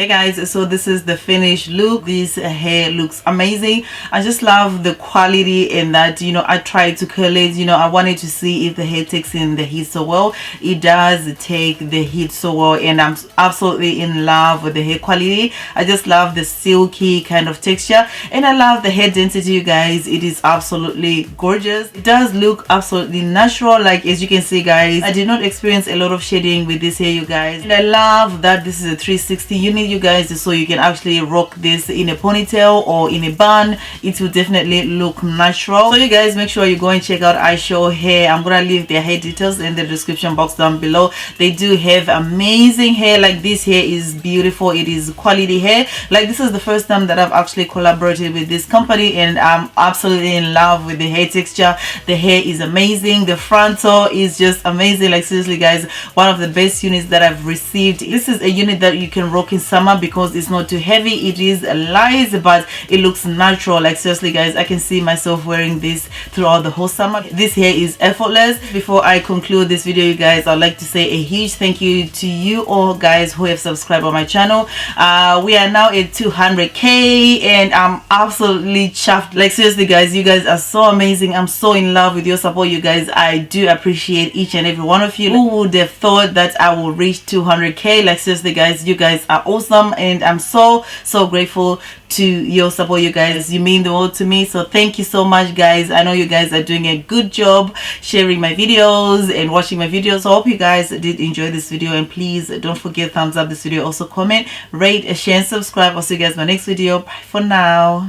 Hey guys, so this is the finished look. This hair looks amazing. I just love the quality and that, you know, I tried to curl it. You know, I wanted to see if the hair takes in the heat so well. It does take the heat so well, and I'm absolutely in love with the hair quality. I just love the silky kind of texture, and I love the hair density, you guys. It is absolutely gorgeous. It does look absolutely natural. Like, as you can see, guys, I did not experience a lot of shading with this hair, you guys. And I love that this is a 360 unit, you guys, so you can actually rock this in a ponytail or in a bun. It will definitely look natural. So you guys, make sure you go and check out Ishow hair. I'm gonna leave their hair details in the description box down below. They do have amazing hair. Like, this hair is beautiful. It is quality hair. Like, this is the first time that I've actually collaborated with this company, and I'm absolutely in love with the hair texture. The hair is amazing. The frontal is just amazing. Like, seriously guys, one of the best units that I've received. This is a unit that you can rock in summer because it's not too heavy. It is light, but it looks natural. Like, seriously guys, I can see myself wearing this throughout the whole summer. This hair is effortless. Before I conclude this video, you guys, I'd like to say a huge thank you to you all guys who have subscribed on my channel. We are now at 200k, and I'm absolutely chuffed. Like, seriously guys, you guys are so amazing. I'm so in love with your support, you guys. I do appreciate each and every one of you. Who would have thought that I will reach 200k? Like, seriously guys, you guys are awesome, and I'm so grateful to your support, you guys. You mean the world to me, so thank you so much, guys. I know you guys are doing a good job sharing my videos and watching my videos. So I hope you guys did enjoy this video, and please don't forget thumbs up this video. Also comment, rate, share, and subscribe. I'll see you guys in my next video. Bye for now.